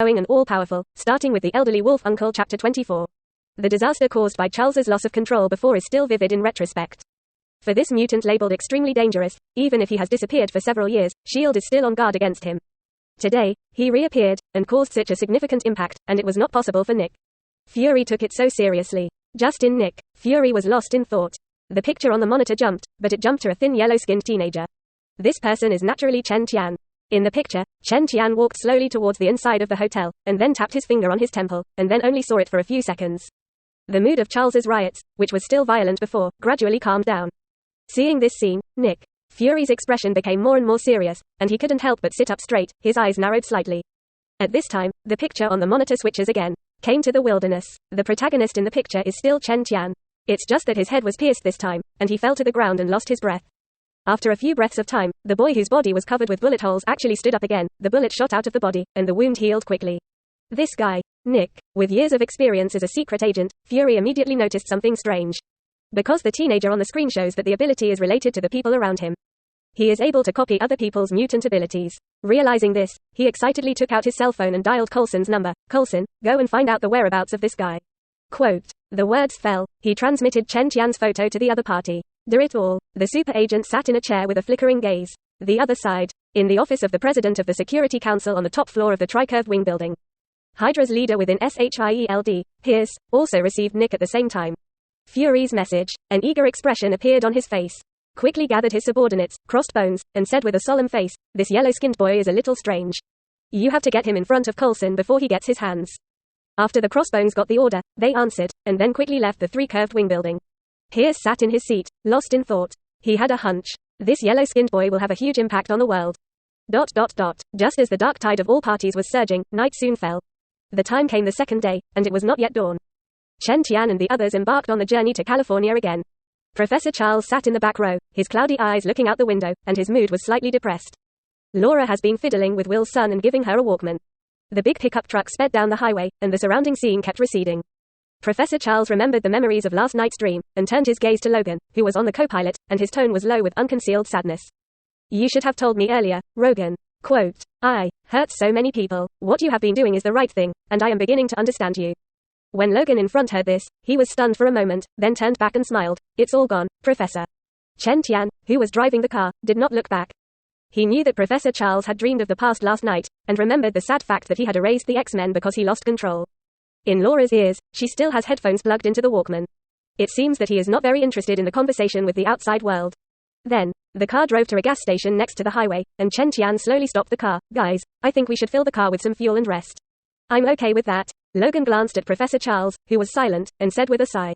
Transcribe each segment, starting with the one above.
and all-powerful, starting with the elderly wolf uncle. Chapter 24. The disaster caused by Charles's loss of control before is still vivid in retrospect. For this mutant labeled extremely dangerous, even if he has disappeared for several years, S.H.I.E.L.D. is still on guard against him. Today, he reappeared, and caused such a significant impact, and it was not possible for Nick Fury took it so seriously. Just in Nick Fury was lost in thought. The picture on the monitor jumped, but it jumped to a thin yellow-skinned teenager. This person is naturally Chen Tian. In the picture, Chen Tian walked slowly towards the inside of the hotel, and then tapped his finger on his temple, and then only saw it for a few seconds. The mood of Charles's riots, which was still violent before, gradually calmed down. Seeing this scene, Nick Fury's expression became more and more serious, and he couldn't help but sit up straight, his eyes narrowed slightly. At this time, the picture on the monitor switches again. Came to the wilderness. The protagonist in the picture is still Chen Tian. It's just that his head was pierced this time, and he fell to the ground and lost his breath. After a few breaths of time, the boy whose body was covered with bullet holes actually stood up again, the bullet shot out of the body, and the wound healed quickly. This guy, Nick, with years of experience as a secret agent, Fury immediately noticed something strange. Because the teenager on the screen shows that the ability is related to the people around him. He is able to copy other people's mutant abilities. Realizing this, he excitedly took out his cell phone and dialed Coulson's number. "Coulson, go and find out the whereabouts of this guy." Quote. The words fell. He transmitted Chen Tian's photo to the other party. Do it all. The super agent sat in a chair with a flickering gaze. The other side. In the office of the president of the Security Council on the top floor of the tri-curved wing building. Hydra's leader within SHIELD, Pierce, also received Nick at the same time. Fury's message. An eager expression appeared on his face. Quickly gathered his subordinates, crossed bones, and said with a solemn face, "This yellow-skinned boy is a little strange. You have to get him in front of Coulson before he gets his hands." After the crossbones got the order, they answered, and then quickly left the three-curved wing building. Pierce sat in his seat, lost in thought. He had a hunch. This yellow-skinned boy will have a huge impact on the world. ... Just as the dark tide of all parties was surging, night soon fell. The time came the second day, and it was not yet dawn. Chen Tian and the others embarked on the journey to California again. Professor Charles sat in the back row, his cloudy eyes looking out the window, and his mood was slightly depressed. Laura has been fiddling with Will's son and giving her a Walkman. The big pickup truck sped down the highway, and the surrounding scene kept receding. Professor Charles remembered the memories of last night's dream, and turned his gaze to Logan, who was on the co-pilot, and his tone was low with unconcealed sadness. "You should have told me earlier, Rogan." Quote. "I hurt so many people. What you have been doing is the right thing, and I am beginning to understand you." When Logan in front heard this, he was stunned for a moment, then turned back and smiled. "It's all gone, Professor." Chen Tian, who was driving the car, did not look back. He knew that Professor Charles had dreamed of the past last night, and remembered the sad fact that he had erased the X-Men because he lost control. In Laura's ears, she still has headphones plugged into the Walkman. It seems that he is not very interested in the conversation with the outside world. Then, the car drove to a gas station next to the highway, and Chen Tian slowly stopped the car. "Guys, I think we should fill the car with some fuel and rest." "I'm okay with that." Logan glanced at Professor Charles, who was silent, and said with a sigh. ...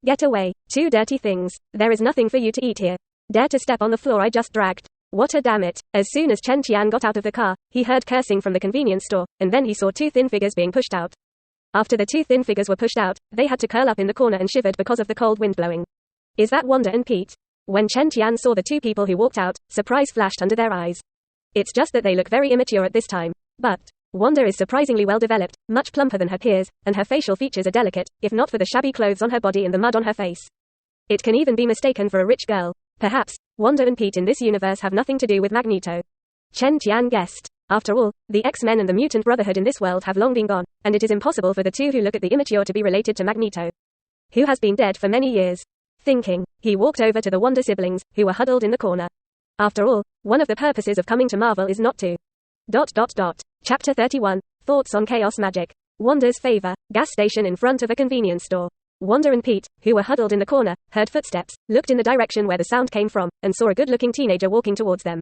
Get away, two dirty things. There is nothing for you to eat here. Dare to step on the floor I just dragged. What a damn it. As soon as Chen Tian got out of the car, he heard cursing from the convenience store, and then he saw two thin figures being pushed out. After the two thin figures were pushed out, they had to curl up in the corner and shivered because of the cold wind blowing. Is that Wanda and Pete? When Chen Tian saw the two people who walked out, surprise flashed under their eyes. It's just that they look very immature at this time. But Wanda is surprisingly well developed, much plumper than her peers, and her facial features are delicate, if not for the shabby clothes on her body and the mud on her face. It can even be mistaken for a rich girl. Perhaps Wanda and Pete in this universe have nothing to do with Magneto. Chen Tian guessed. After all, the X-Men and the Mutant Brotherhood in this world have long been gone, and it is impossible for the two who look at the immature to be related to Magneto, who has been dead for many years. Thinking, he walked over to the Wanda siblings, who were huddled in the corner. After all, one of the purposes of coming to Marvel is not to... Chapter 31. Thoughts on Chaos Magic. Wanda's favor. Gas station in front of a convenience store. Wanda and Pete, who were huddled in the corner, heard footsteps, looked in the direction where the sound came from, and saw a good-looking teenager walking towards them.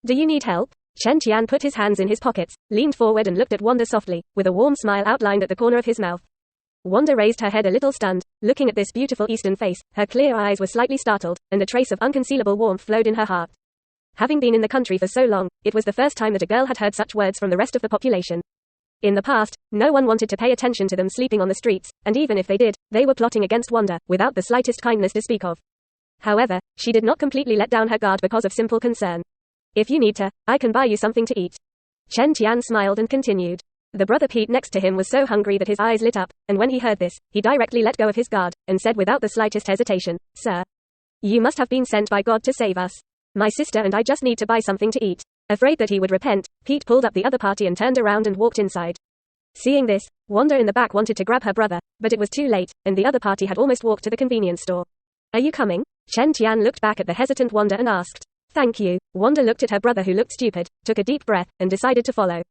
"Do you need help?" Chen Tian put his hands in his pockets, leaned forward and looked at Wanda softly, with a warm smile outlined at the corner of his mouth. Wanda raised her head a little stunned, looking at this beautiful Eastern face. Her clear eyes were slightly startled, and a trace of unconcealable warmth flowed in her heart. Having been in the country for so long, it was the first time that a girl had heard such words from the rest of the population. In the past, no one wanted to pay attention to them sleeping on the streets, and even if they did, they were plotting against Wanda, without the slightest kindness to speak of. However, she did not completely let down her guard because of simple concern. "If you need to, I can buy you something to eat." Chen Tian smiled and continued. The brother Pete next to him was so hungry that his eyes lit up, and when he heard this, he directly let go of his guard, and said without the slightest hesitation, "Sir, you must have been sent by God to save us. My sister and I just need to buy something to eat." Afraid that he would repent, Pete pulled up the other party and turned around and walked inside. Seeing this, Wanda in the back wanted to grab her brother, but it was too late, and the other party had almost walked to the convenience store. Are you coming? Chen Tian looked back at the hesitant Wanda and asked. Thank you. Wanda looked at her brother who looked stupid, took a deep breath, and decided to follow.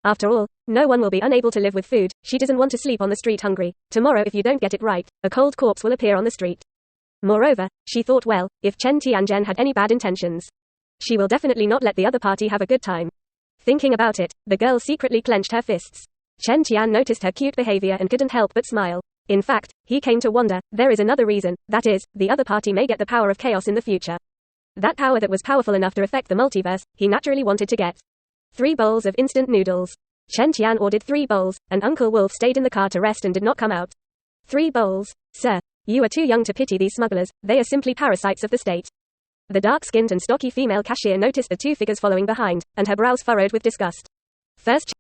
After all, no one will be unable to live with food. She doesn't want to sleep on the street hungry. Tomorrow if you don't get it right, a cold corpse will appear on the street. Moreover, she thought, well, if Chen Tianzhen had any bad intentions, she will definitely not let the other party have a good time. Thinking about it, the girl secretly clenched her fists. Chen Tian noticed her cute behavior and couldn't help but smile. In fact, he came to wonder, there is another reason, that is, the other party may get the power of chaos in the future. That power that was powerful enough to affect the multiverse, he naturally wanted to get. 3 bowls of instant noodles. Chen Tian ordered 3 bowls, and Uncle Wolf stayed in the car to rest and did not come out. 3 bowls? Sir, you are too young to pity these smugglers, they are simply parasites of the state. The dark-skinned and stocky female cashier noticed the 2 figures following behind, and her brows furrowed with disgust. First